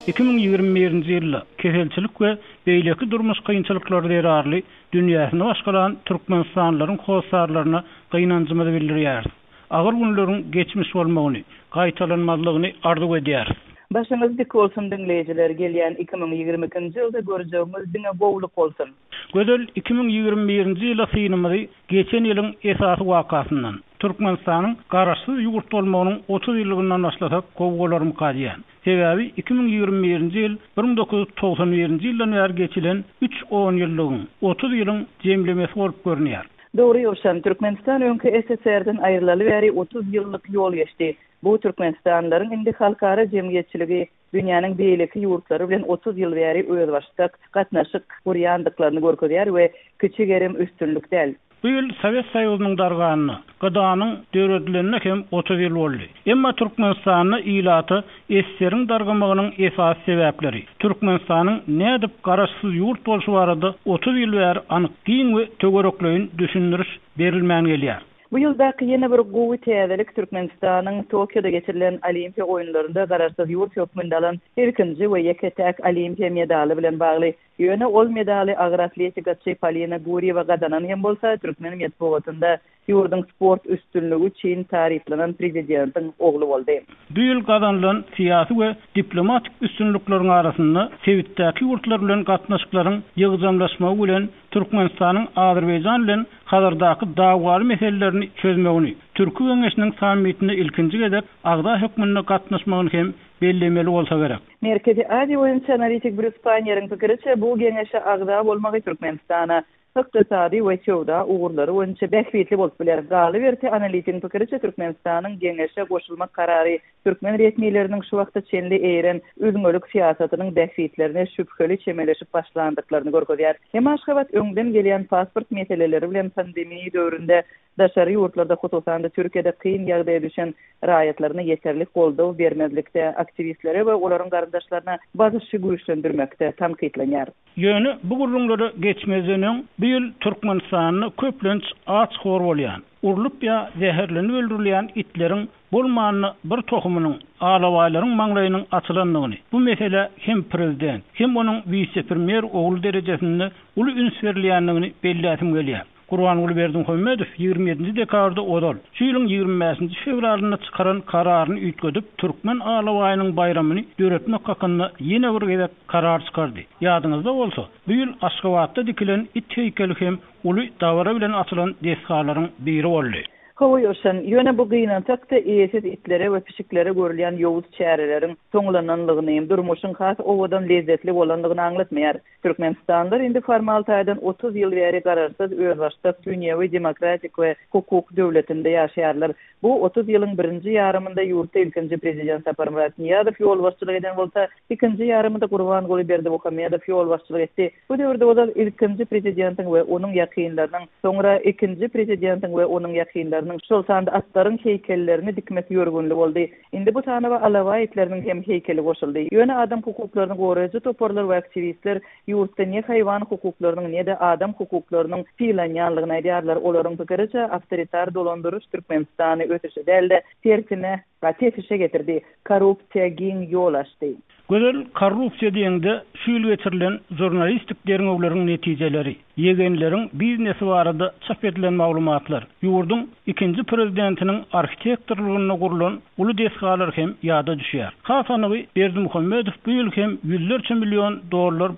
2021-nji ýylda keselçilik we beýleki durmuş kynçylyklary derarly dünýäsini başgaran türkmenistanlaryň howsarlaryna gynanjymy bildirýär. Agyr günleriň geçmiş bolmagyny, gaýtalanmazlygyny arzuw edýär. Başyňyz dik bolsun dinleýijiler, gelýän 2022-nji ýylda görjegimiz diňe bowluk bolsun. Gözel 2021-nji ýyla synymyzy geçen ýylyň esasy wakasyndan Türkmenistanyň garaşsyz ýurt bolmagynyň 30 ýyllygyndan başlasak gowgalarym kalýan. Sebebi 2021-nji ýyl 1991-nji ýyldan bäri geçilen 3-10 ýyllygyň 30 ýylyň jemlemesi bolup görünýär. Dogry ýokşan Türkmenistan öňki SSR-den aýrylaly bäri 30 ýyllyk ýol geçdi. Bu Türkmenistanlaryň indi halkara jemgyýetçiligi dünýäniň beýleki ýurtlary bilen 30 ýyl bäri öýdwaşdyk, gatnaşyk gurýandyklaryny görkezýär we kiçigerim üstünlük däl. Bu ýyl Sowet Soýuzynyň darganyny, gydanyň döwretlenine hem 30 ýyl boldy. Emma Türkmenistanyň ýylaty SSR-iň dargamagynyň esas sebäpleri. Türkmenistanyň nädip garaşsyz ýurt bolşy barada 30 ýyl bäri anyk giň we tögerekleýin düşündiriş berilmän gelýär. Bu ýyldaky ýene bir gowy täzelik Türkmenistanyň Tokioda geçirilen Olimpiýa oýunlarynda garaşsyz ýurt hökmünde alan ilkinji we ýeketäk Olimpiýa medaly bilen bagly. Ýöne ol medaly agyr atletikaçy Polina Guriýewa gadanan hem bolsa Türkmen medeniýetinde ýurduň sport üstünlügi üçin tariflenen prezidentiň ogly boldy. Bu ýyl gazanılan siýasy we diplomatik üstünlikleriň arasynda Sewitdäki ýurtlar bilen gatnaşyklaryň ýygyjamlaşmagy bilen Türkmenistanyň Azerbaýjan bilen hazırdaky dagwary meselelerini çözmegini, Türk Öňeşiniň sammitine ilkinji gedip Agda hökmünde gatnaşmagyny hem bellemeli bolsa gerek. Merkezi Aziýa boýunça analitik bir Ispaniýaryň pikiriçe bu geňeşe Agda bolmagy Türkmenistana ykdysady we çowda ugurlary boýunça bähwitli bolup biler. Galy berti analitik pikiriçe Türkmenistanyň geňeşe goşulmak karary türkmen resmiýetleriniň şu wagtda çenli eýren üzgünlik siýasatynyň bähwitlerine şüpheli çemeleşip başlandyklaryny görkezýär. Hem Aşgabat öňden gelýän pasport meseleleri bilen pandemiýa döwründe daşary ýurtlarda hususan da Türkiýede kyn ýagdaýa düşen raýatlaryna ýeterlik goldaw bermezlikde aktivistlere we olaryň gardaşlaryna bazyşy güýçlendirmekde tanqidlenýär. Ýöne bu gurulňlary geçmezeniň bu ýyl Türkmenistanyny köplenç aç hor bolýan, urulup ýa zäherlenip öldürilýän itleriň bolmanyny bir tohumynyň alawaýlaryň maňlaýynyň açylandygyny. Bu mesele hem prezident hem onuň vice-premier ogly derejesinde uly üns berilýändigini bellätim gelýär. Gurbanuly Berdimuhammedow 27 dekabrda odal. Şu ýylyň 25 fevralynda çykaran kararyny üýtgedip Türkmen alawaýynyň bayramyny döretmek hakynda ýene bir gezek karar çykardy. Ýadyňyzda bolsa, bu ýyl Aşgabatda dikilen it heýkeli hem uly dawara bilen açylan desgalaryň biri boldy. Hoýoşan ýöne bu gynançakda eýesiz itlere we pişiklere görülýän ýowuz çäreleriň soňlananlygyny, durmuşyň has owadan lezzetli bolanlygyny aňlatmaýar. Türkmenistanlar indi formal taýdan 30 ýyl bäri garaşsyz öwrüşde dünýäwi demokratik we hukuk döwletinde ýaşaýarlar. Bu 30 ýylyň birinji ýarymynda ýurtda ilkinji prezident Sapar Muratniýazow ýol başçylyk eden bolsa, ikinji ýarymynda Gurbanuly Berdimuhammedow ýol başçylyk etdi. Bu döwürde ol ilkinji prezidentiň we onuň ýakynlarynyň, soňra ikinji prezidentiň we onuň ýakynlarynyň şol sanda atlaryň heykellerini dikmek ýörgünli boldy. Indi bu tanawa alawaýetleriniň hem heykeli goşuldy. Ýöne adam hukuklaryny goraýjy toparlar we aktivistler ýurtda ne haýwan hukuklarynyň ne de adam hukuklarynyň filanýanlygyny aýdýarlar. Olaryň pikiriçe awtoritar dolandyryş Türkmenistany ötüşe dälde terkine we tefişe getirdi. Korrupsiýa giň ýol açdy. Gözel korrupsiýa diýende şu ýyl geçirilen jurnalistik derňegleriň netijeleri, ýegenleriň biznesi barada çap edilen maglumatlar, ýurduň ikinji prezidentiniň arxitektorlugyna gurulan uly desgalar hem ýada düşýär. Hasanyny Berdimuhammedow bu ýyl hem $100 milyon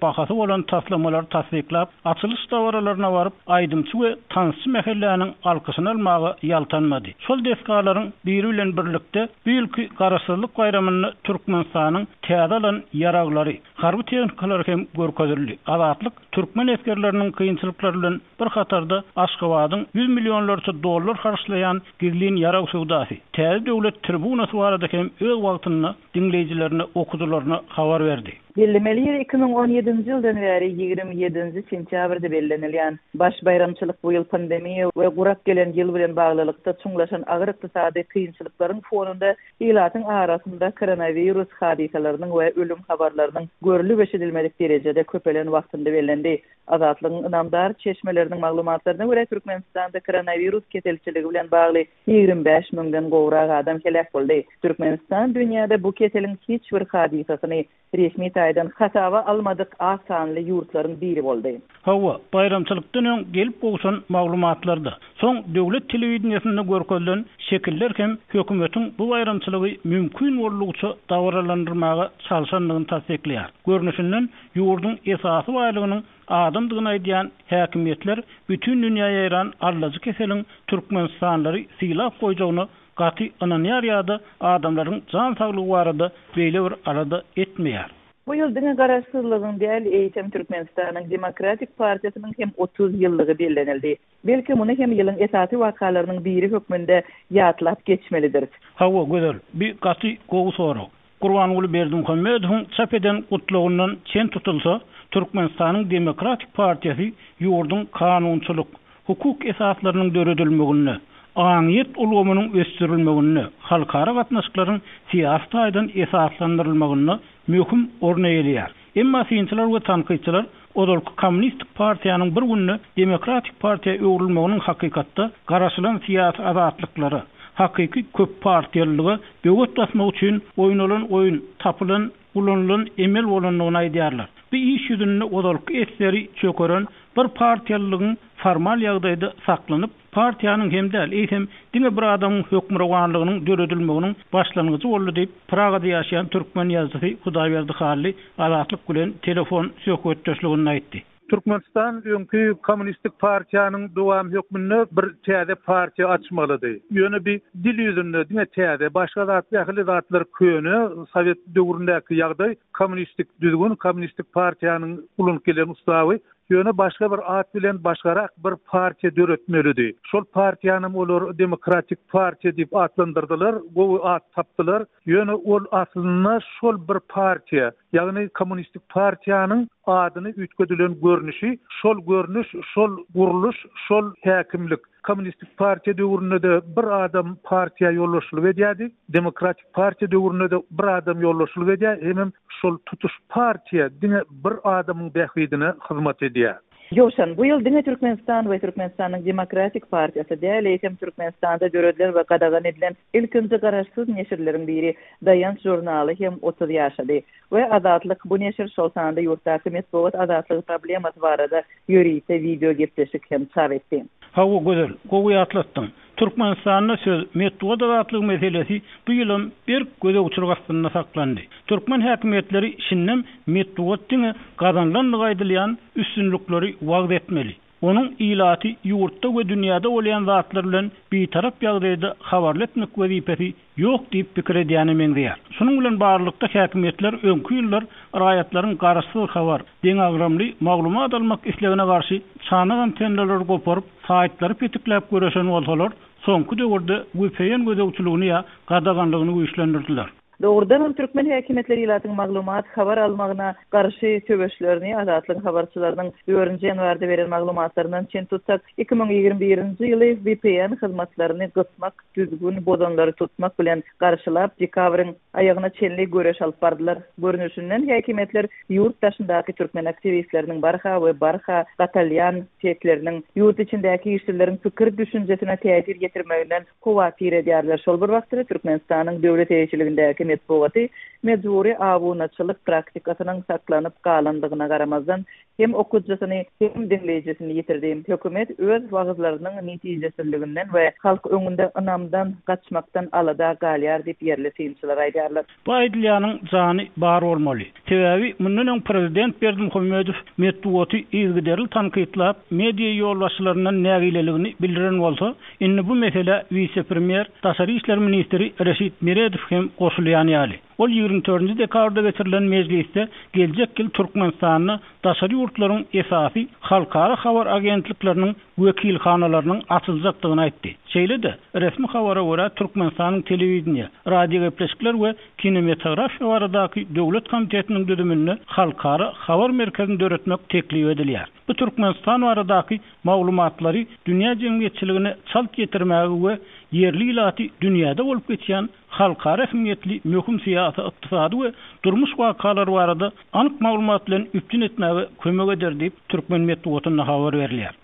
bahasy bolan taslamalar tasdiklap, açylış dawralaryna baryp aýdymçy we tansy mähelleniň alkysyny almagy ýaltanmady. Şol desgalaryň biri bilen birlikde bu ýylky garaşsyzlyk bayramyny Türkmenistanyň täze yaraglary, harby tehnikalar hem görkezildi. Azatlyk türkmen eskerleriniň kynçylyklary bilen bir hatarda Aşgabatyň $100 milyonlarça harçlayan girliň yarag sowdasy. Täze döwlet tribunasy barada hem öz wagtyny dinleýijilerine, okudularına habar berdi. Bellemeli 2017-nji ýyldan bäri 27-nji sentýabrda bellenilýän baş bayramçylyk bu ýyl pandemiýa we gurak gelen ýyl bilen baglylykda çuňlaşan agyr ykdysady kynçylyklaryň fonunda ýylatyň arasynda koronavirus hadisalarynyň we ölüm habarlarynyň görülü beşedilmedik derecede köpelen wagtynda berilendi. Azatlygyň ynamdar çeşmeleriniň maglumatlaryna görä Türkmenistanda koronavirus ketelçiligi bilen bagly 25 000den gowrak adam helak boldy. Türkmenistan dünýäde bu keteliň hiç bir hadisasyny resmi taýdan hatawa almadyk asanly ýurtlaryň biri boldy. Hawa bayramçylykdan öň gelip gowşan maglumatlarda soň döwlet telewizionyasynda görkezlen şekiller hem hökümetiň bu bayramçylygy mümkin bolugça dawralandyrmaga çalışanlygyny tasdikleýär. Görnüşinden ýurdun esasy baýlygynyň adamdygyny aýdýan häkimetler bütün dünýäye ýaran arlazy keseliň Türkmenistanlary silap goýjagyny gaty ananýarýady adamlaryň jan saglygy barada beýle bir arada etmeýär. Bu ýyl diňe garaşsyzlygyň däl eýtem Türkmenistanyň Demokratik Partiýasynyň hem 30 ýyllygy bellenildi. Belki muny hem ýylyň esasy wakalarynyň biri hökmünde ýatlap geçmelidir. Hawa gözel bir gaty gowy soru. Gurbanuly Berdimuhammedowyň çap eden gutlugynyň çen tutulsa Türkmenistanyň Demokratik Partiýasy ýurdun kanunçylyk, hukuk esaslarynyň döredilmegini, aňyet ulgamynyň ösdürilmegini, halkara gatnaşyklaryň siýasy taýdan esaslandyrylmagyny möhüm orna elýär. Emma synçylar we tanqyçylar odolky Kommunistik Partiýanyň bir günü Demokratik Partiýa öwrülmeginiň hakykatda garaşylan siýasy azatlykları, hakyky köp partiýalylygy böwet basmak üçin oýnanan oýun, tapylan, ulanylan emel bolanlygyny aýdýarlar. Bu iş ýüzünde odolky esleri çökeren bir partiýalylygyň formal ýagdaýda saklanyp, partiýanyň hem däl eýsem diňe bir adamyň hökmranlygynyň döredilmeginiň başlangyjy boldy diýip Pragada ýaşaýan türkmen ýazgysy Hudaýberdi Hally azatlyk bilen telefon söhbetdeşligini aýtdy. Türkmenistan öňkü Kommunistik Partiýanyň dowam hökmünde bir täze partiýa açmalydy. Ýöne bir dil ýüzünde diňe täze başga zatly zatlar köni Sowet döwründäki ýagdaý kommunistik düzgün Kommunistik Partiýanyň ulanyp gelen ustawy ýöne başga bir at bilen başgarak bir partiýa döretmelidi. Şol partiýanyň olar Demokratik Partiýa diýip atlandyrdylar, bu at tapdylar. Ýöne ol aslynda şol bir partiýa, ýagny Kommunistik Partiýanyň adyny ütgedilen görnüşi, şol görnüş, şol guruluş, şol häkimlik. Kommunistik Partiýa döwründe bir adam partiýa ýollaşylyp edýärdi. Demokratik Partiýa döwründe bir adam ýollaşylyp edýär. Hem şol tutuş partiýa diňe bir adamyň bähidine hyzmat edýär. Ýoşan, bu ýyl diňe Türkmenistan we Türkmenistanyň Demokratik Partiýasy däl eýtem Türkmenistanda döredilen we gadagan edilen ilkinji garaşsyz neşirleriň biri Daýanç jurnaly hem 30 ýaşady we azatlyk bu neşir şol sanda ýurtdaky mesbuat azatlyk problemasy barada ýörüýse video gepleşik hem çap etdi. Hawa gözel, gowy atlatdyň. Türkmenistanyň söz metbuat azatlyk meselesi bu ýylyň bir göze uçuruk astyna saklandy. Türkmen häkimetleri şinnem metbuat diňe gazanlanlygy aýdylýan üstünlükleri wagt etmeli. Onuň ilaty ýurtda we dünýäde bolýan zatlar bilen bitarap ýagdaýda habarly etmek wezipesi ýok diýip pikir edýäni meňzeýär. Şunuň bilen barlykda häkimetler öňkü ýyllar raýatlaryň garaşsyz habar, deňagramly maglumat almak islegine garşy çanagan tenderler goparyp, saýtlary petikläp göreşen bolsalar, soňky döwürde WPN gözegçiligini ýa gadaganlygyny güýçlendirdiler. Doğrudan Türkmen häkimetleri ilatyň maglumat habar almagyna garşy töbeşlerini azatlyk habarçylarynyň 4-nji ýanwarda beren maglumatlarynyň çen tutsak 2021-nji ýyly VPN hyzmatlaryny gysmak, düzgün bozanlary tutmak bilen garşylap dekabrın aýagyna çenli göreş alyp bardylar. Görnüşinden häkimetler ýurt daşyndaky türkmen aktivistleriniň barha we barha gatalyan çekleriniň ýurt içindäki işçileriň pikir düşünjesine täsir getirmeginden kuwatir edýärler. Şol bir wagtda Türkmenistanyň döwlet eýçiligindäki metbuaty mecburi awunaçylyk praktikasynyň saklanyp galandygyna garamazdan hem okujysyny hem dinleýijesini ýitirdi. Hökümet öz wagızlarynyň netijesizliginden we halk öňünde ynamdan gaçmakdan alada galýar diýip ýerli synçylar aýdýarlar. Bu aýdylýanyň jany bar bolmaly. Sebäbi mundan prezident Berdimuhammedow metbuaty izgiderli tanqytlap media ýolbaşçylarynyň nägileligini bildiren bolsa, indi bu mesele vice-premier Taşary işler ministri Reşit Miredow hem goşulýan ýaly. Ol 24-nji dekabrda geçirilen meclisde geljek ýyl Türkmenistanyň daşary ýurtlaryň esasy halkara habar agentlikleriniň wekilhanalarynyň açyljakdygyny aýtdy. Şeýle-de resmi habara görä Türkmenistanyň telewizionýa, radio gepleşikler we kinematografiýa baradaky döwlet komitetiniň düzümini halkara habar merkezinde öğretmek teklif edilýär. Bu Türkmenistan baradaky maglumatlary dünýä jemgyýetçiligine çalk getirmäge we yerli ilati dünyada bolup geçýän halkara ähmiýetli möhüm syýasy, ykdysady we durmuş wakalar barada anyk maglumat bilen üptün etmäge kömek eder diýip Türkmen Medeniýetinden habar berilýär.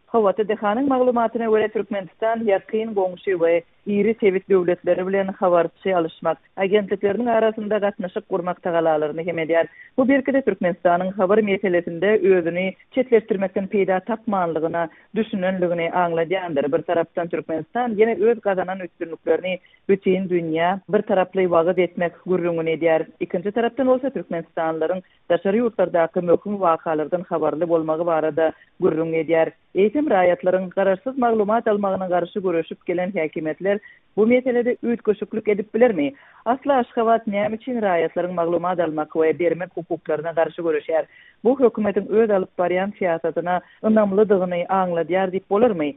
Hawata dehanyň maglumatyna görä Türkmenistan ýakyn goňşy we iri sewit döwletleri bilen habarçy alışmak, agentlikleriniň arasynda gatnaşyk gurmak tagalalarını hem edýär. Bu birkide Türkmenistanyň habar meselesinde özüni çetleşdirmekden peýda tapmanlygyna, düşünenligini aňladýandyr. Bir tarapdan Türkmenistan ýene öz gazanan üstünlüklerini bütün dünýä bir taraply wagt etmek gurrungyny edýär. Ikinji tarapdan bolsa Türkmenistanlylaryň daşary ýurtlardaky möhüm wakalardan habarly bolmagy barada gurrun edýär. Eýtim raýatlaryň gararsız maglumat almagyna garşy görüşüp gelen häkimetler bu meselede üýtgeşiklik edip bilermi? Asla Aşgabat näme üçin raýatlaryň maglumat almak we bermek hukuklaryna garşy görüşýär? Bu hökümetiň öz alyp barýan siýasatyna ynamlydygyny aňladýar diýip bolarmy?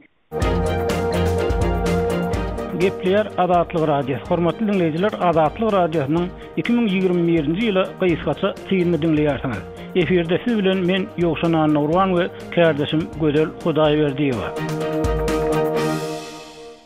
Gepler Azatlyk Radio. Hormatly dinleyijiler, Azatlyk Radiosynyň 2021-nji ýyla gysgaça synyny dinleýärsiňiz. Eferde siz bilen men Ýowşan Nurwan we kardeşim Gözel Hudaýberdiýewa.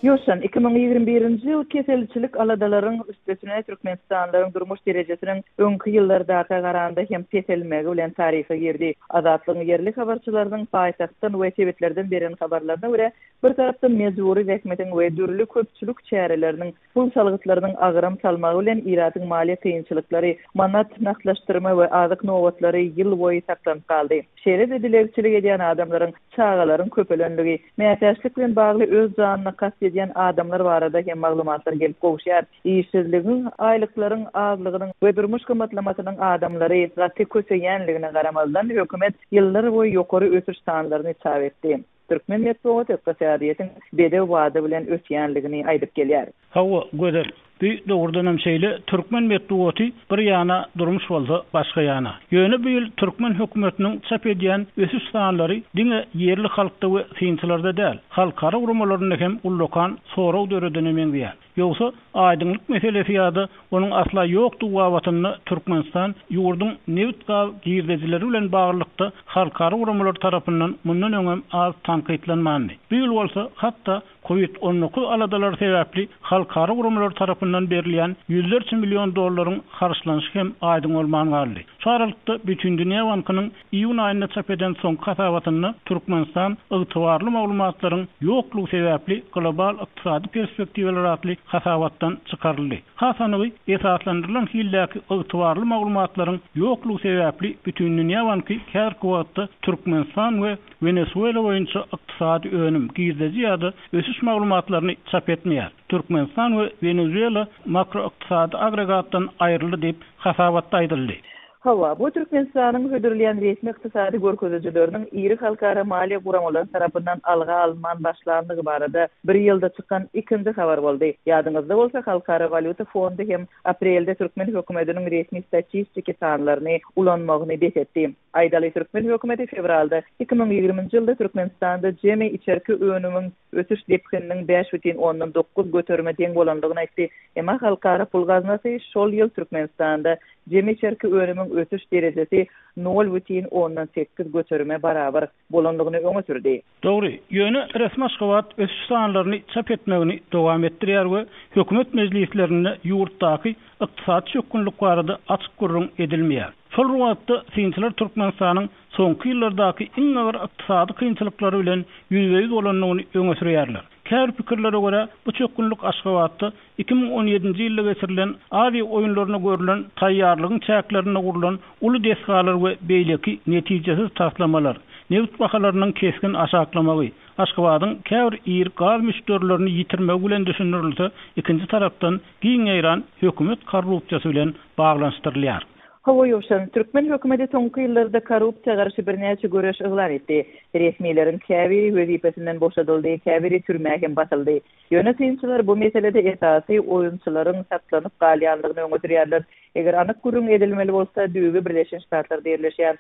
Ýoşan 2021-nji ýyl keselçilik aladalaryň üstesine Türkmenistanlyň durmuş derejesiniň öňkü ýyllardaky garanda hem keselmegi bilen taryhy girdi. Azatlygyň yerli habarçylarynyň paýtagtdan we sebeplerden beren habarlaryna görä, bir tarapdan mezuri häkmetiň we dürli köpçülik çäreleriniň pul salgytlarynyň agyram salmagy bilen iratyň maliýe kynçylyklary, manat naklaşdyrma we azyk nowatlary ýyl boýy saklanyp kaldy. Şeýle dilerçilik edýän adamlaryň çağalaryň köpelenligi, mätäçlik bilen bagly öz janyna kast edýän adamlar barada hem maglumatlar gelip gowşýar. İşsizligiň, aýlyklaryň azlygynyň we durmuş kymmatlamasynyň adamlary gaty köseýänligine garamazdan hökümet ýyllar boýy ýokary ösüş sanlaryny çap etdi. Türkmen Medeniýeti ykdysadyýetyň bedew wada bilen ösýänligini aýdyp gelýär. Hawa göder. Bir doğrudan hem şeyle Türkmen Medeniýeti bir yana durmuş bolsa başga yana. Ýöne bu ýyl Türkmen hökümetiniň çap edýän ösüş sanlary diňe yerli halkda we synçylarda däl, halkara urumalaryna hem ullukan soraw döredine meňdiýär. Ýogsa aýdyňlyk meselesi ýa-da onuň asla ýokdy wawatyny Türkmenistan ýurdun newt girdejileri bilen baglykda halkara urumlar tarapyndan mundan öňem az tanqidlenmändi. Bu ýyl bolsa hatda COVID-19 aladalar sebäpli halkara urumlar tarapyndan berilýän $100 milyon dollaryň harçlanyşy hem aýdyň bolman galdy. Şu aralykda bütün dünýä bankynyň iýun aýyna çap eden soň hasabatyny Türkmenistan ygtybarly maglumatlaryň ýoklugy sebäpli global ykdysady perspektiwalar atly hasabatdan çykaryldy. Hasanyny esaslandyrylan hildäki ygtybarly maglumatlaryň ýoklugy sebäpli bütün dünýä banky kär kuwatda Türkmenistan we Venezuela boýunça ykdysady önüm girdeji ýa-da ösüş maglumatlaryny çap etmeýär. Türkmenistan we Venezuela makro ykdysady agregatdan aýryldy diýip hasabatda aýdyldy. Hawa, bu Türkmenistanyň hödürleýän resmi ykdysady görkezejleriniň iri halkara maliýe guramalar tarapyndan alga alman başlandygy barada bir ýylda çykan ikinji habar boldy. Ýadyňyzda bolsa Halkara Valyuta Fondu hem aprelde Türkmen hökümetiniň resmi statistiki sanlaryny ulanmagyny besetdi. Aýdaly Türkmen hökümeti fevralda 2020-nji ýylda Türkmenistanda jemi içerki önümüň ösüş depkiniň 5,9 götürme deň bolandygyny aýtdy. Emma halkara pul gaznasy şol ýyl Türkmenistanda jemi içerki önümüň ösüş derejesi 0,8 götürme barabar bolandygyny öňe sürdi. Dogry, ýöne resmi Aşgabat ösüş sanlaryny çap etmegini dowam etdirýär we hökümet mejlislerinde ýurtdaky ykdysady çökünlük barada açyk gurrun edilmeýär. Şol ruwatda synçylar Türkmenistanyň soňky ýyllardaky iň agyr ykdysady kynçylyklary bilen ýüzbeýiz bolanyny öňe sürýärler. Kär pikirlere göre bu çökünlük Aşgabatda 2017-nji ýylda geçirilen Aziýa oýunlaryna görülen taýýarlygyň çäklerine gurulan uly desgalar we beýleki netijesiz taslamalar, neft bahalarynyň keskin aşaklamagy, Aşgabatyň kär ýer gaz müşterilerini ýitirmek bilen düşünürilse, ikinji tarapdan giňeýran hökümet korrupsiýasy bilen baglanşdyrylýar. Hawa ýoşan Türkmen hökümeti soňky ýyllarda korrupsiýa garşy birnäçe göreş yglan etdi. Resmiýlerin käbiri wezipesinden boşadyldy, käbiri türmäge hem batyldy. Ýönetimçiler bu meselede esasy oýunçylaryň saklanyp galýanlygyny öňe sürýärler. Eger anyk gurrun edilmeli bolsa, düýbi Birleşen Ştatlarda ýerleşýän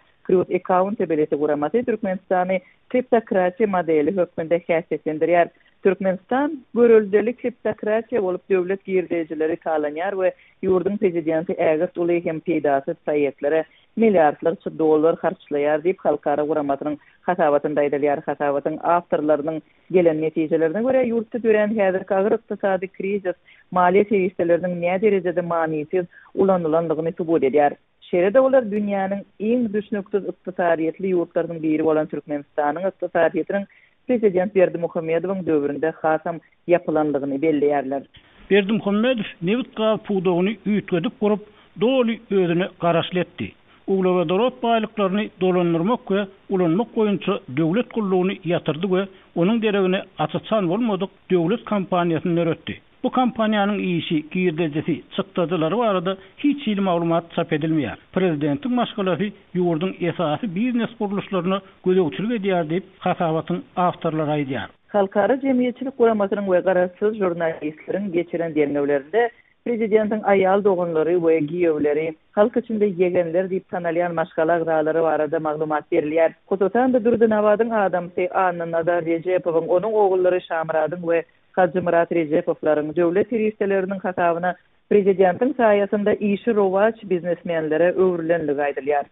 Accountability guramasy Türkmenistany kleptokratiýa modeli hökmünde häsiýetlendirýär. Türkmenistan görüldelik kleptokratiya bolup döwlet girdijileri talanýar we ýurdun prezidenti Ägert Uly hem peýdasy saýetlere milliardlarça dollar harçlaýar diýip halkara guramatynyň hatabatynda aýdylýar. Hatabatyň awtorlarynyň gelen netijelerine görä ýurtda dören häzirki agyr ykdysady krizis maliýe teýisleriniň näme derejede manysyz ulanýanlygyny subut edýär. Şeride olar dünýäniň iň düşnüksiz ykdysadyetli ýurtlarynyň biri bolan Türkmenistanyň ykdysadyetiniň Prezident Berdimuhammedowyň döwründe hasam yapılanlygyny belleýärler. Berdimuhammedow Nevitga puwdagyny üýtgedip gurup, doly özüne garaşletdi. Ugla dorot baýlyklaryny dolandyrmak we ulanmak boýunça döwlet gullugyny ýatyrdy we onuň deregine açyçan bolmadyk döwlet kampaniýasyny öretdi. Bu kampaniýanyň işi girdejesi çykdadylary barada hiç ýyly maglumat çap edilmeýär. Prezidentiň maşgalasy ýurdun esasy biznes guruluşlaryna gözegçilik edýär diýip hatabatyň awtorlary aýdýar. Halkara jemgyýetçilik guramatynyň we garaşsyz jurnalistleriň geçiren dernewlerinde prezidentiň aýal doganlary we giýewleri, halk içinde ýegenler diýip sanalýan maşgala agralary barada maglumat berilýär. Kototan da Durdunawadyň adamsy Anna Rejepowyň, onuň ogullary Şamradyň we Hacı Murat Rejepovlaryň döwlet iristeleriniň hatabyna prezidentiň saýasynda işi rowaç biznesmenlere öwrülenligi aýdylýar.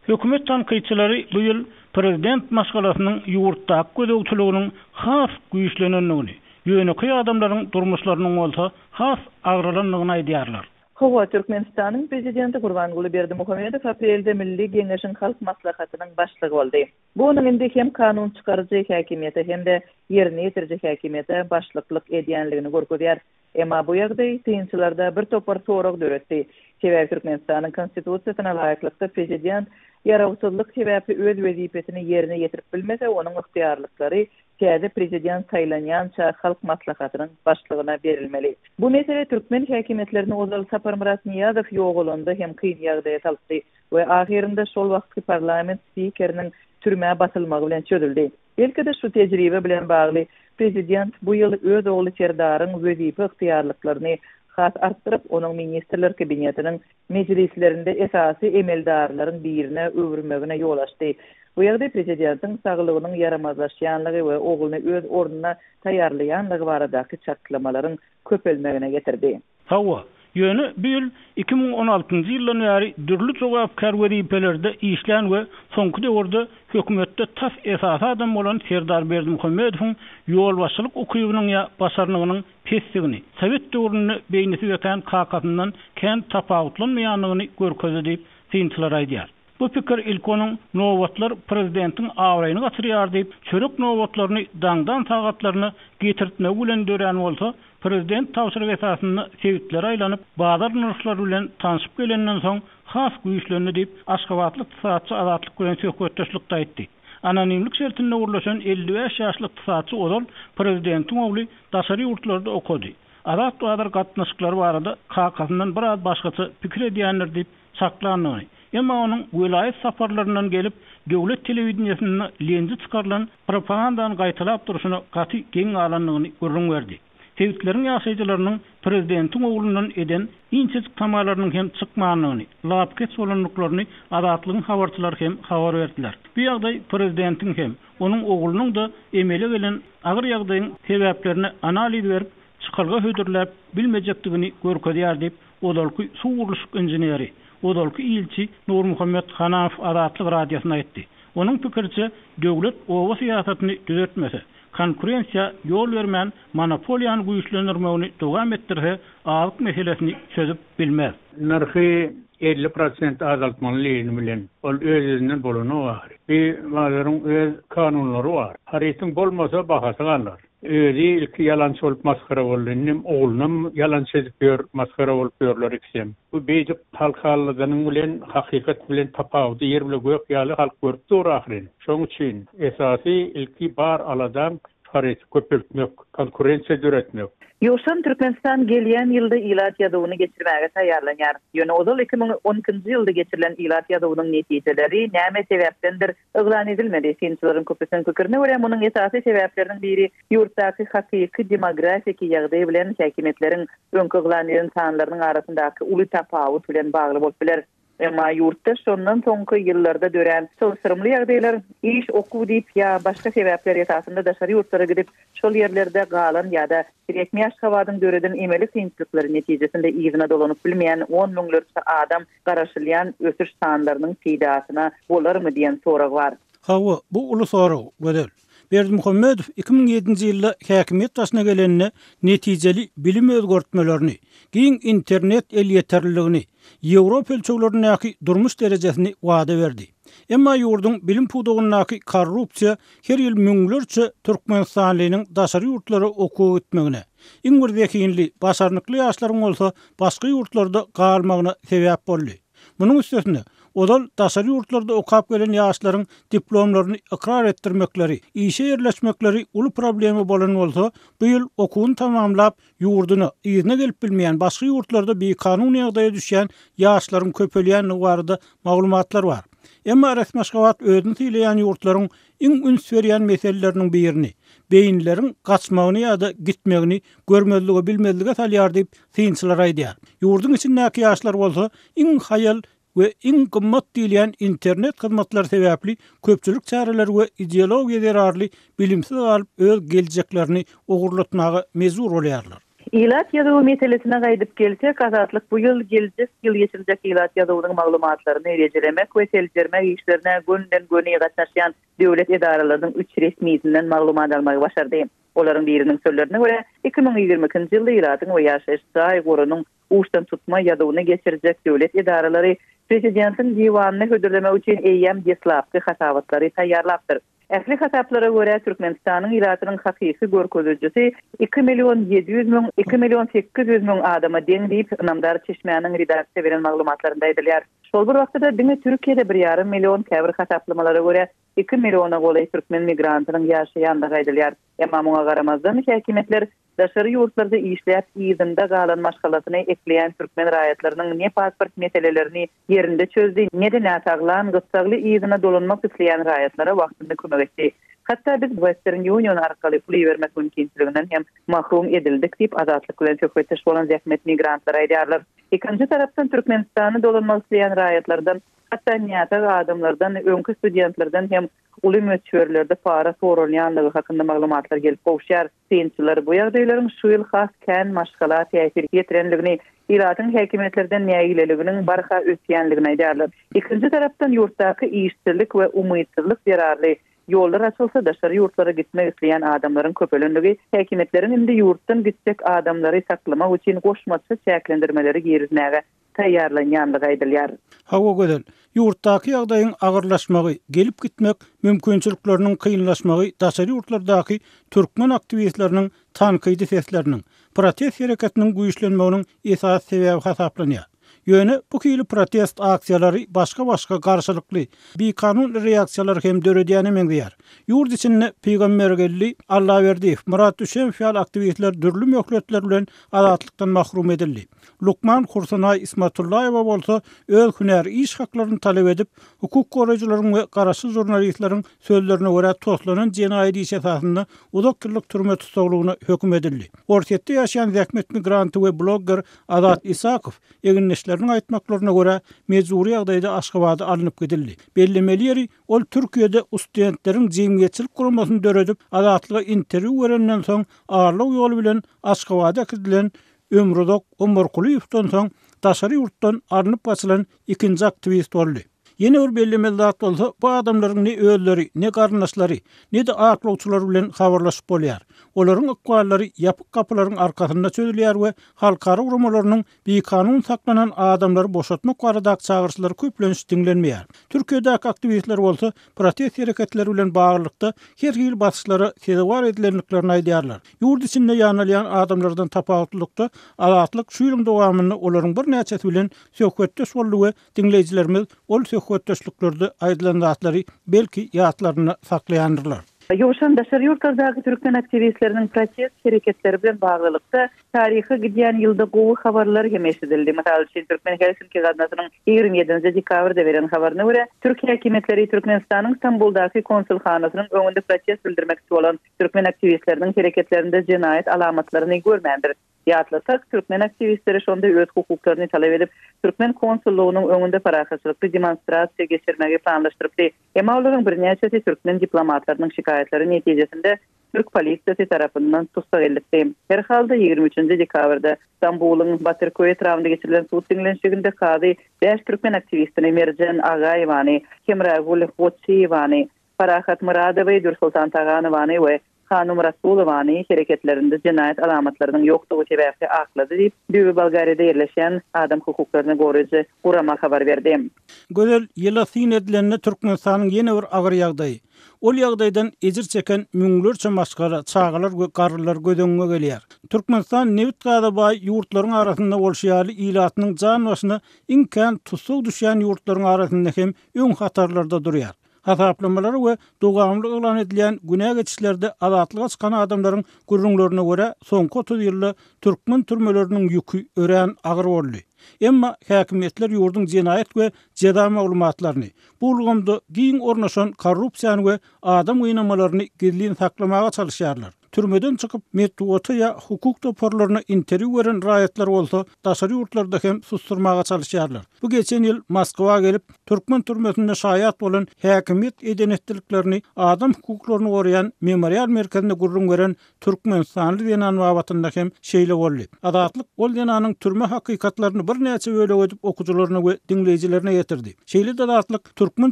Hökümet tanqyçylary bu ýyl prezident maşgalasynyň ýurtdaky gözegçiliginiň has güýçlenenligini, ýöneqi adamlaryň durmuşlarynyň bolsa has agralanlygyny aýdýarlar. Hawa Türkmenistanyň prezidenti Gurbanguly Berdimuhammedow aprelde Milli Geňeşiň halk maslahatynyň başlygy boldy. Bu onuň indi hem kanun çykarjy häkimiýete hem de ýerine ýetirjek häkimiýete başlyklyk edýänligini görkezýär. Emma bu ýagdaý tynçylarda bir topar sorag döretdi. Sebäbi Türkmenistanyň konstitusiýasyna laýyklykda prezident ýarawçylyk sebäbi öz wezipesini ýerine ýetirip bilmese, onuň ykdyýarlyklary täze prezident saýlanýança halk maslahatynyň başlygyna berilmeli. Bu mesele Türkmen häkimetlerini Ozal Sapar Murat Niýazow ýogalanda hem kyn ýagdaýa saldy we ahirinde şol wagtky parlament spikeriniň türmäge batylmagy bilen çözüldi. Belki-de şu tejribe bilen bagly prezident bu ýyl öz ogly Serdaryň wezipe ykdyýarlyklaryny has artdyryp, onuň ministrler kabinetiniň meclislerinde esasy emeldarlaryň birine öwürmegine ýol açdy. Bu ýagdaý prezidentiň saglygynyň yaramazlaşýanlygy we ogulyny öz ornuna taýýarlaýanlygy baradaky çatlamaların köpelmegine getirdi. Hawa ýöne bu ýyl 2016-njy ýyldan bäri dürli jogapkar wezipelerde işlän we soňky döwürde hökümetde tas esasy adam bolan Serdar Berdimuhammedowyň ýolbaşçylyk ukybynyň ýa başarnygynyň pesdigini, Sowet döwrüne beýnesi ýeten kakatyndan kän tapawutlanmaýanlygyny görkezdi diýip synçylar aýdýar. Bu pikir ilkonuň nowatlar prezidentiň awraýyny gaçyrýar diýip çörek nowatlaryny daňdan tagatlaryny getirtme bilen dören bolsa, prezident tawşyryk esasyny sewitler aýlanyp bazar nurşlary bilen tanışyp gelenden soň has güýçlendi diýip Aşgabatly ykdysatçy Azatlyk bilen söhbetdeşlikde aýtdy. Anonimlik şertinde urlaşan 55 ýaşly ykdysatçy Ozal prezidentiň ogly daşary ýurtlarda okudy. Azat bazar gatnaşyklary barada kakasyndan biraz başgaça pikir edýänler diýip saklanýar. Emma onuň vilayet safarlaryndan gelip döwlet telewizionyny lenji çykarlan propagandanı gaýtalap duruşyna gaty geň alanlygyny görüň berdi. Sewitlerin ýaşaýjylarynyň prezidentiň oglundan eden inçik tamalarynyň hem çykmanyny, lapket bolanlyklaryny Azatlygyň habarçylary hem habar berdiler. Bu ýagdaý prezidentiň hem onuň oglunyň da emele gelen agyr ýagdaýyň sebäplerini analiz berip, çykalga hödürläp bilmejekdigini görkezýär diýip Odalky suwurlyk inженери, Odalky ilçi Nur Muhammed Hanaف Azatlyk radiosyna aýtdy. Onuň pikirçe döwlet owa syýasatyny düzeltmese, konkurensiýa ýol bermän monopoliýany güýçlendirmegini dowam etdirse, alyk meselesini çözüp bilmez. Narhy 50% azaltmalylygyny bilen ol özünden bolany bar. Bir bazarın öz kanunlary bar. Harytyň bolmasa bahasy galar. Özü ilki yalançy bolup maskara bolýanym, oglunam yalançy edip maskara bolup ýörler iksem. Bu beýjip halkalygynyň bilen hakykat bilen tapawdy ýer bilen gök ýaly halk görüp dur ahyrin. Şoň üçin esasy ilki bar aladam haryty köpeltmek, konkurensiýa düretmek. Ýoşan Türkmenistan gelýän ýylda ilat ýadygyny geçirmäge taýýarlanýar. Ýöne Ozal 2010-njy ýylda geçirilen ilat ýadygynyň netijeleri näme sebäpdendir yglan edilmedi. Synçylaryň köpüsiniň pikirine görä, munyň esasy sebäpleriniň biri ýurtdaky hakyky demografik ýagdaý bilen häkimetleriň öňkü yglan eden sanlarynyň arasyndaky uly tapawut bilen bagly bolup biler. Emma yurtda şondan soňky ýyllarda dören sowsyrmly ýagdaýlar iş okuw diýip ýa başga sebäpler ýetasynda daşary ýurtlara gidip şol ýerlerde galan ýa-da resmi ýaşgawadyň döreden emeli kynçylyklary netijesinde ýygyna dolanyp bilmeýän 10 miňlerçe adam garaşylýan ösüş sanlarynyň pidasyna bolarmy diýen sorag bar. Hawa bu uly sorag gödel. Berdimuhammedow 2007-nji ýylda häkimiýet başyna gelenine netijeli bilim özgörtmelerini, giň internet el ýeterliligini, Ýewropa ölçeglerindäki durmuş derejesini wada berdi. Emma ýurdun bilim pudugynyňky korrupsiýa her ýyl müňlerçe Türkmenistanlynyň daşary ýurtlary okuw etmegine, iň bir wekinli, başarnykly ýaşlaryň bolsa başga ýurtlarda galmagyna sebäp boldy. Munyň üstesine odal daşary ýurtlarda okap gelen ýaşlaryň diplomlaryny ikrar etdirmekleri, işe ýerleşmekleri uly problemi bolan bolsa, bu ýyl okuwyny tamamlap ýurduny ýygyna gelip bilmeýän başga ýurtlarda bir kanun ýagdaýa düşýän ýaşlaryň köpelýän barada maglumatlar bar. Emma resmi Aşgabat özüni tileýän ýurtlaryň iň üns berýän meseleleriniň birini, beýinleriň gaçmagyny ýa-da gitmegini görmezligi bilmezlige salýar diýip synçylar aýdýar. Ýurdun içindäki ýaşlar bolsa iň haýal we iň gymmat diýilen internet hyzmatlary sebäpli köpçülik çäreleri we ideologiýa derarly bilimsiz galyp öz geljeklerini ogurlatmaga mezur bolýarlar. İlat ýazyw meselesine gaýdyp gelsek, azatlyk bu ýyl geljek ýyl geçirecek İlat ýazywynyň maglumatlaryny erejelemek we seljermek işlerine günden-güne gatnaşýan döwlet edaralarynyň 3 resmiýetinden maglumat almagy başardy. Olaryň biriniň sözlerine görä, 2020-nji ýylda İlatyň we ýaşaýyş saýgurynyň uçtan tutma ýazywyny geçirecek döwlet edaralary Prezidentiň diwanyny hödürlemek üçin eýem deslapky hatawatlary taýýarlapdyr. Ähli hataplara görä Türkmenistanyň ýylatynyň hakyky görkezüjisi 2.700.000-2.800.000 adama deň diýip Namdar Çeşmeýanyň redaksiýa beren maglumatlarynda aýdylýar. Şol bir wagtda diňe Türkiýede 1,5 million käbir hataplamalara görä 2 milliona goly türkmen migrantynyň ýaşaýandygy aýdylýar. Emma muňa garamazdan häkimetler daşary ýurtlarda işläp ýygyna galan maşgalatyny ekleýän türkmen raýatlarynyň ne pasport meselelerini ýerinde çözdi, ne de nätaglan gysagly ýygyna dolanmak isleýän raýatlara wagtynda kömek etdi. Hatta biz Western Union arkaly pul bermek mümkinçiliginden hem mahrum edildik diýip azatlyk bilen söhbetdeş bolan zähmet migrantlar aýdýarlar. Ikinji tarapdan Türkmenistany dolanmak isleýän raýatlardan hatta niýata adamlardan, öňkü studentlerden hem uly möçberlerde para sorulýanlygy hakynda maglumatlar gelip gowşýar. Synçylar bu ýagdaýlaryň şu ýyl has kän maşgalat täsir ýetirenligini, İlatyň häkimetlerden näýileliginiň barha ötýänligini aýdýarlar. Ikinji tarapdan ýurtdaky işçilik we umytsızlyk zararly ýollar açylsa daşary ýurtlara gitmek isleýän adamlaryň köpelenligi häkimetleriň indi ýurtdan gitjek adamlary saklamak üçin goşmaçy çäklendirmeleri girizmäge taýýarlanýanlygy aýdylýar. Hawa gödel, ýurtdaky ýagdaýyň agyrlaşmagy, gelip gitmek mümkinçilikleriniň kynlaşmagy daşary ýurtlardaky türkmen aktivistleriniň tankydy sesleriniň, protest hereketiniň güýçlenmeginiň esas sebäbi hasaplanýar. Ýöne bu kili protest aksiýalary başga garşylykly bir kanun reaksiýalary hem döredýäni meňdýär. Ýurt içinde Peýgambergelli Allahyberdiýew, Murat Düşen fial aktivistler dürli möhletler bilen azatlykdan mahrum edildi. Lukman Hursanay Ismatullaýewa bolsa öz hünär iş haklaryny talep edip, hukuk goraýjylaryň we garaşy jurnalistleriň sözlerine görä toslanan jenaýat iş esasynda uzak ýyllyk türme tutulgyna hökm edildi. Ortatda ýaşaýan zähmet migranty we blogger Azat Isakow eginleşleriniň aýtmaklaryna görä mejburi ýagdaýda Aşgabada alınıp gidildi. Bellemeli ýeri ol Türkiýede studentleriň jemgyýetçilik guramasyny döredip azatlyga interwiu berenden soň ağırlyk ýoly bilen Aşgabada gidilen Ömrüdok Ömürkulyewden soň daşary ýurtdan arnyp gaçylan ikinji aktivist boldy. Yeni bir bellemeli zat bolsa, bu adamlaryň ne özleri, ne garnaşlary, ne de aklawçylar bilen habarlaşyp bolýar. Olaryň ikwallary ýapyk kapylaryň arkasynda çözülýär we halkara urumalarynyň bir kanun saklanan adamlary boşatmak baradaky çağırşylary köplenýär diňlenmeýär. Türkiýedäki aktivistler bolsa, protest hereketleri bilen baglykda her ýyl basyşlara sebäp edilenliklerini aýdýarlar. Ýurt içinde ýanalýan adamlardan tapawutlykda azatlyk şu ýylyň dowamyny olaryň bir näçesi bilen söhbetdeş boldy we dinleýijilerimiz ol söhbetdeşliklerde aýdylan zatlary belki ýatlaryna saklaýandyrlar. Ýoşan daşary ýurtlardaky türkmen aktivistleriniň protest hereketleri bilen baglykda taryhy gidýän ýylda gowy habarlar hem eşidildi. Mesela Türkmen Helsinki gazetasynyň 27-nji dekabrda beren habaryna görä, Türkiýe häkimetleri Türkmenistanyň Istanbuldaky konsulxanasynyň öňünde protest bildirmekçi bolan türkmen aktivistleriniň hereketlerinde jenaýat alamatlaryny görmändir. Ýatlasak, türkmen aktivistleri şonda öz hukuklaryny talap edip, Türkmen konsulluğunun önünde parahaçylykly demonstrasiýa geçirmegi planlaşdyrypdy. Emma olaryň birnäçe türkmen diplomatlarynyň şikaýetleri netijesinde Türk polisiýasy tarapyndan tutsak edildi. Her halda 23-nji dekabrda Stambulyň Batyrköy etrafynda geçirilen suç dinlenşiginde kady 5 türkmen aktivistini Merjan Agayewany, Kemragul Hoçiýewany, Farahat Muradowy, Dursultan Taganowany we Hanum Rasulowany hereketlerinde jinayet alamatlarynyň ýokdugy sebäpli aklady diýip Düýbe Bolgariýada ýerleşen adam hukuklaryny goraýjy Urama habar berdi. Gözel ýylasyn edilenle Türkmenistanyň ýene bir agyr ýagdaýy. Ol ýagdaýdan ejir çeken müňlerçe maşgara, çağalar we garrylar gödöňe gelýär. Türkmenistan Newit Gadabaý ýurtlaryň arasynda bolşýaly ilatynyň jan başyna imkan tutsak düşýän ýurtlaryň arasynda hem öň hatarlarda durýar. Hasaplamaları we dogamlyk elan edilen günä geçişlerde azatlyga çykan adamlaryň gürrüňlerine görä soňky 30 ýylda türkmen türmeleriniň ýükü ören agyr boldy. Emma häkimetler ýurdun jinayet we jeda maglumatlaryny, bulgamda giň ornaşan korrupsiýany we adam oýnamalaryny gizlin saklamaga çalışýarlar. Türmeden çıkıp metruata ya hukuk toparlarına interview veren raýatlar bolsa, daşary ýurtlarda hem susturmaga çalışýarlar. Bu geçen ýyl Moskwa gelip Türkmen türmesinde şaýat bolan häkimet edenetliklerini, adam hukuklaryny goraýan memorial merkezinde gurrun veren Türkmenistanly denan wagtynda hem şeýle boldy. Adatlyk ol denanyň türme hakykatlaryny bir näçe böleg edip okujylaryna we dinleýijilerine ýetirdi. Şeýle adatlyk Türkmen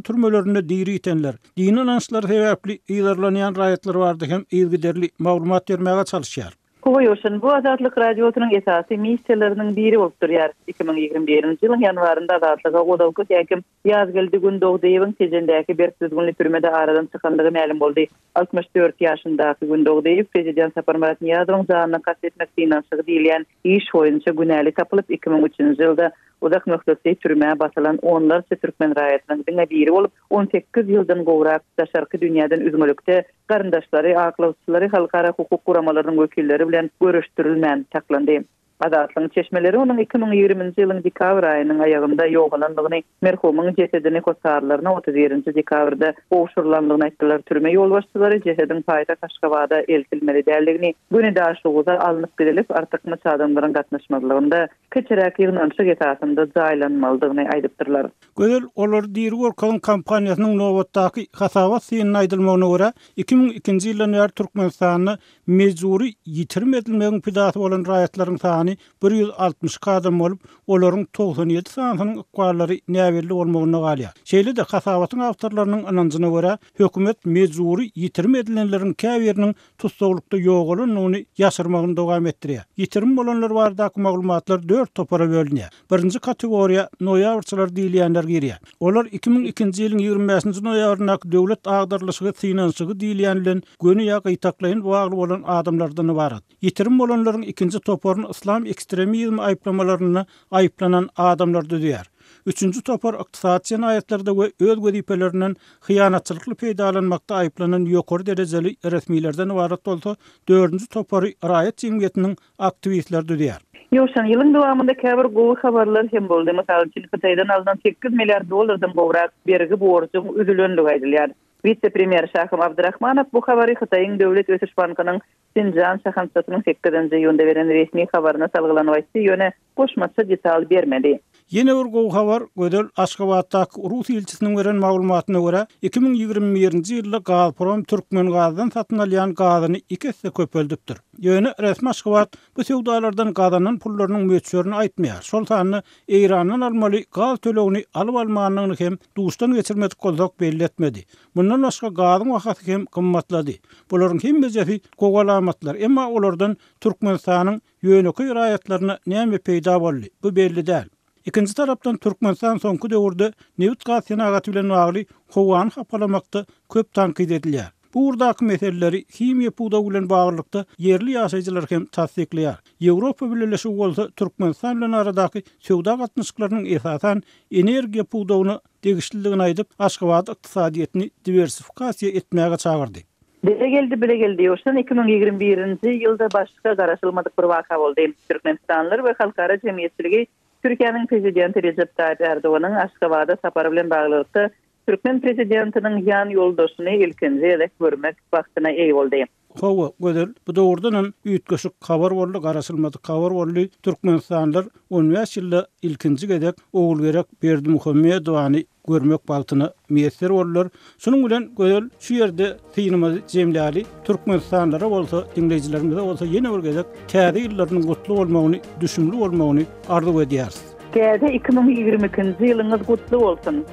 türmelerinde diri itenler, dini inançlar sebäpli ýylarlanýan raýatlar bardy hem ýygyderli maglumat bermäge çalışýar. Koýuşun bu Azatlyk radiosynyň esasy missiýalarynyň biri bolup durýar. 2021-nji ýylyň ýanwarynda Azatlyga godalyk häkim ýazgyldy Gündogdaýewiň tejendäki bir düzgünli türmede aradan çykandygy ma'lum boldy. 64 ýaşyndaky Gündogdaýew prezident Saparmurat Niýazowyň janyna kastetmek finansygy diýilen iş boýunça günäli tapylyp 2003-nji ýylda uzak möhletli türmäge basylan onlarca türkmen raýatynyň diňe biri bolup 18 ýyldan gowrak daşarky dünýäden üzgünlükde garyndaşlary, aklawçylary, halkara hukuk guramalarynyň wekilleri bilen görüşdirilmän taklandy. Azatlyň çeşmeleri onun 2020-nji ýylyň dekabr aýynyň aýagynda ýogalandygyny, merhumyň cesedini koçarlaryna 31-nji dekabrda goşurlandygyny aýtdylar. Türme ýolbaşçylary cesedin paýta Kaşgabada eltilmeli däldigini, günedaşlygyda alınıp gidilip artykmy adamlaryň gatnaşmadygynda keçirek ýygnançyk esasynda jaýlanmalydygyny aýdypdyrlar. Gözel olar diýri Workan kampaniýasynyň nowatdaky hasawat synyny aýdylmagyna görä 2002-nji ýyldan Türkmenistanyny mejburi ýitirme edilmegiň pidasy bolan raýatlaryň sany 160 adam bolup, olaryň 97 sanynyň ykbarlary näwelli bolmagyna galýar. Şeýle de hasawatyň awtorlarynyň ananjyna görä, hökümet mejburi ýitirme edilenleriň käbiriniň tutsaglykda ýok bolanyny ýaşyrmagyny dowam etdirýär. Ýitirme bolanlar baradaky maglumatlar 4 topara bölünýär. Birinji kategoriýa noýabrçylar diýilýänler girýär. Olar 2002-nji ýylyň 25-nji noýabryna döwlet agdarlyşygy finansygy diýilýän bilen göni ýa gytaklaýyn bagly bolan adamlardan ibarat. Ýitirme bolanlaryň ikinji toparyny islam ekstremizm aýplamalaryny aýplanan adamlar diýär. Üçüncü topar ykdysat jinaýetlerinde we öz gözipelerinden hyýanatçylykly peýdalanmakda aýplanan ýokary derejeli resmilerden ibarat bolsa, dördüncü topary raýat jemgyýetiniň aktivistleri diýär. Ýoşan ýylyň dowamında käbir gowy habarlar hem boldy. Masalan, Çin'den alınan 8 milyar dollardan gowrak bergi borjyň üzülenligi aýdylýar. Vice-premier Şahym Abdurrahmanow bu habary Hytaýyň Döwlet Ösüş Bankynyň Sinjan şahansatynyň 8-nji ýylda beren resmi habaryna salgylanyp aýtdy, ýöne goşmaça detal bermedi. Yine bir gowy habar Gödel Aşgabatdaky Rus elçisiniň beren maglumatyna görä 2021-nji ýylda Gazprom Türkmen gazydan satyn alýan gazyny 2 hisse köpeldipdir. Ýöne resmi Aşgabat bu sowdalardan gazanyň pullarynyň möçürini aýtmaýar. Şol sany Eýrandan almaly gaz tölegini alyp almanyny hem duşdan geçirmedik bolsak belli etmedi. Bundan başga gazyň wagty hem gymmatlady. Bolaryň hemmesi gowalamatlar, emma olardan Türkmenistanyň ýöneky raýatlaryna näme peýda boldy? Bu belli däl. İkinci tarapdan Türkmenistan soňky döwürde Newit Gadabaý bilen bagly howan hapalamakda köp tankyd edilýär. Bu urdaky meseleleri himiýa puwda bilen baglykda yerli ýaşaýjylar hem tasdikleýär. Ýewropa birleşigi bolsa Türkmenistan bilen aradaky sowda gatnaşyklarynyň esasan energiýa puwdawyny degişliligini aýdyp, Aşgabat ykdysadyýetini diversifikasiýa etmäge çagyrdy. Bile geldi. Ýoşan 2021-nji ýylda başga garaşylmadyk bir waka boldy. Türkmenistanlylar we halkara jemgyýetçiligi Türkiýanyň prezidenti Recep Tayyip Erdoganyň Aşgabada sapary bilen baglykda Türkmen prezidentiniň ýan ýoldaşyny ilkinji elek görmek wagtyna eý boldy. Hawa gödel bu dowrdan üýtgeşik habar boldy, garaşylmady habar boldy. Türkmenistanlar 15 ýylda ilkinji gedek ogul gerek Berdimuhammedowany görmek baltyna meýesler boldylar. Şunuň bilen gödel şu ýerde synymyzy jemläli Türkmenistanlara bolsa, dinleýijilerimize bolsa ýene bir gedek täze ýyllarynyň gutly bolmagyny, düşünli bolmagyny arzu edýäris. Käde 2022-nji ýylyňyz gutly bolsun.